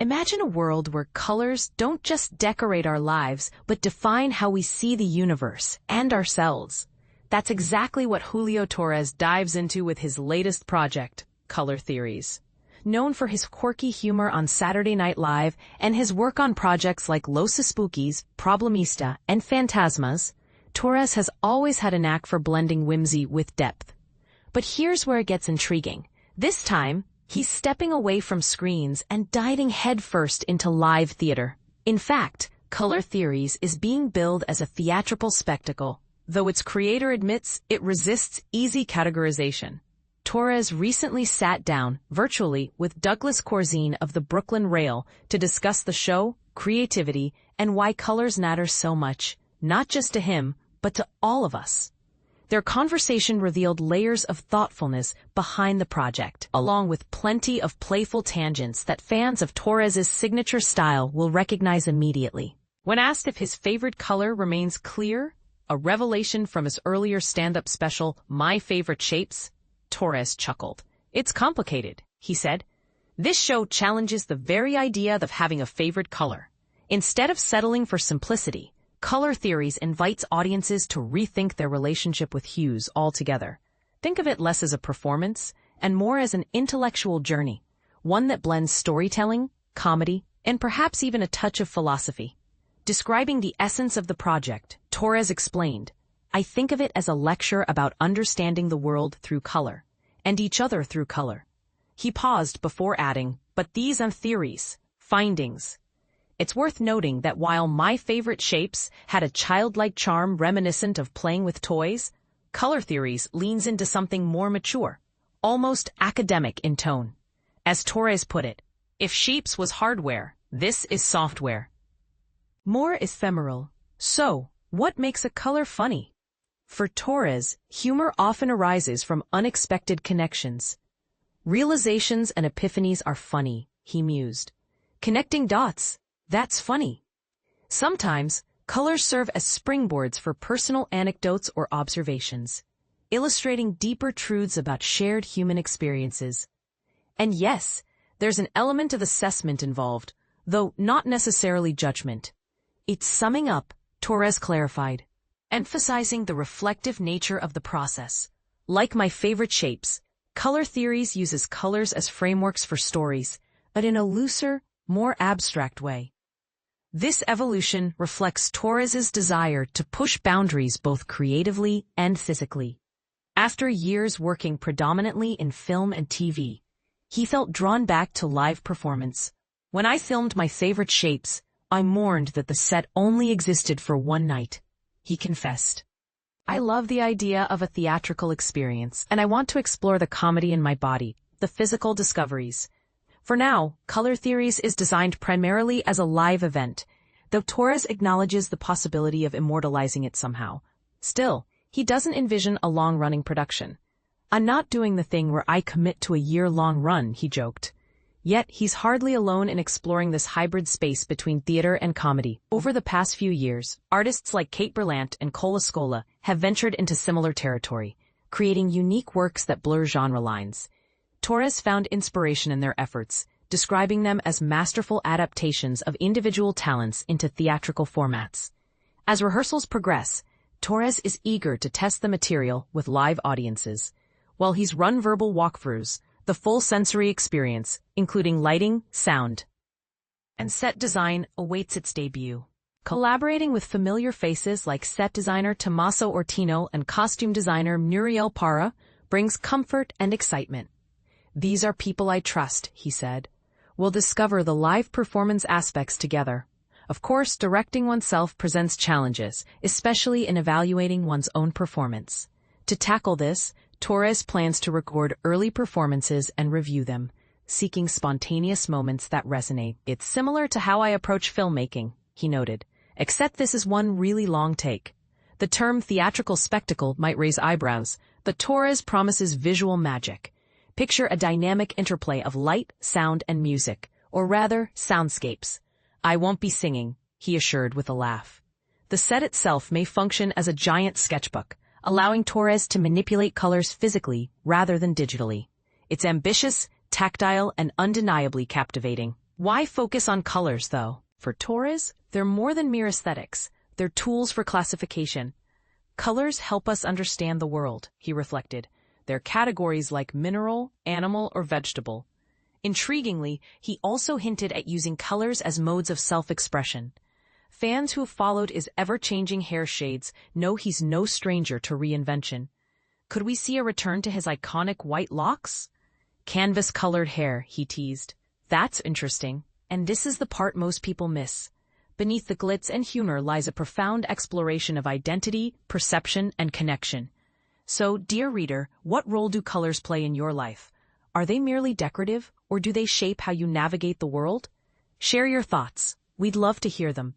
Imagine a world where colors don't just decorate our lives, but define how we see the universe and ourselves. That's exactly what Julio Torres dives into with his latest project, Color Theories. Known for his quirky humor on Saturday Night Live and his work on projects like Los Spookies, Problemista, and Phantasmas, Torres has always had a knack for blending whimsy with depth. But here's where it gets intriguing. This time, he's stepping away from screens and diving headfirst into live theater. In fact, Color Theories is being billed as a theatrical spectacle, though its creator admits it resists easy categorization. Torres recently sat down, virtually, with Douglas Corzine of the Brooklyn Rail to discuss the show, creativity, and why colors matter so much, not just to him, but to all of us. Their conversation revealed layers of thoughtfulness behind the project, along with plenty of playful tangents that fans of Torres's signature style will recognize immediately. When asked if his favorite color remains clear, a revelation from his earlier stand-up special, My Favorite Shapes, Torres chuckled. "It's complicated," he said. "This show challenges the very idea of having a favorite color. Instead of settling for simplicity, Color Theories invites audiences to rethink their relationship with hues altogether. Think of it less as a performance and more as an intellectual journey, one that blends storytelling, comedy, and perhaps even a touch of philosophy." Describing the essence of the project, Torres explained, "I think of it as a lecture about understanding the world through color, and each other through color." He paused before adding, "But these are theories, findings." It's worth noting that while My Favorite Shapes had a childlike charm reminiscent of playing with toys, Color Theories leans into something more mature, almost academic in tone. As Torres put it, "If shapes was hardware, this is software." More ephemeral. So, what makes a color funny? For Torres, humor often arises from unexpected connections. "Realizations and epiphanies are funny," he mused. "Connecting dots, that's funny." Sometimes, colors serve as springboards for personal anecdotes or observations, illustrating deeper truths about shared human experiences. And yes, there's an element of assessment involved, though not necessarily judgment. It's summing up, Torres clarified, emphasizing the reflective nature of the process. Like My Favorite Shapes, Color Theories uses colors as frameworks for stories, but in a looser, more abstract way. This evolution reflects Torres's desire to push boundaries both creatively and physically. After years working predominantly in film and TV, he felt drawn back to live performance. "When I filmed My Favorite Shapes, I mourned that the set only existed for one night," he confessed. "I love the idea of a theatrical experience, and I want to explore the comedy in my body, the physical discoveries. For now, Color Theories is designed primarily as a live event, though Torres acknowledges the possibility of immortalizing it somehow. Still, he doesn't envision a long-running production. "I'm not doing the thing where I commit to a year-long run," he joked. Yet, he's hardly alone in exploring this hybrid space between theater and comedy. Over the past few years, artists like Kate Berlant and Cola Scola have ventured into similar territory, creating unique works that blur genre lines. Torres found inspiration in their efforts, describing them as masterful adaptations of individual talents into theatrical formats. As rehearsals progress, Torres is eager to test the material with live audiences. While he's run verbal walkthroughs, the full sensory experience, including lighting, sound, and set design, awaits its debut. Collaborating with familiar faces like set designer Tommaso Ortino and costume designer Muriel Parra brings comfort and excitement. "These are people I trust," he said. "We'll discover the live performance aspects together." Of course, directing oneself presents challenges, especially in evaluating one's own performance. To tackle this, Torres plans to record early performances and review them, seeking spontaneous moments that resonate. "It's similar to how I approach filmmaking," he noted, "except this is one really long take." The term theatrical spectacle might raise eyebrows, but Torres promises visual magic. Picture a dynamic interplay of light, sound, and music, or rather, soundscapes. "I won't be singing," he assured with a laugh. The set itself may function as a giant sketchbook, allowing Torres to manipulate colors physically rather than digitally. It's ambitious, tactile, and undeniably captivating. Why focus on colors, though? For Torres, they're more than mere aesthetics. They're tools for classification. Colors help us understand the world, he reflected. They're categories like mineral, animal, or vegetable. Intriguingly, he also hinted at using colors as modes of self-expression. Fans who have followed his ever-changing hair shades know he's no stranger to reinvention. Could we see a return to his iconic white locks? Canvas-colored hair, he teased. That's interesting. And this is the part most people miss. Beneath the glitz and humor lies a profound exploration of identity, perception, and connection. So, dear reader, what role do colors play in your life? Are they merely decorative, or do they shape how you navigate the world? Share your thoughts. We'd love to hear them.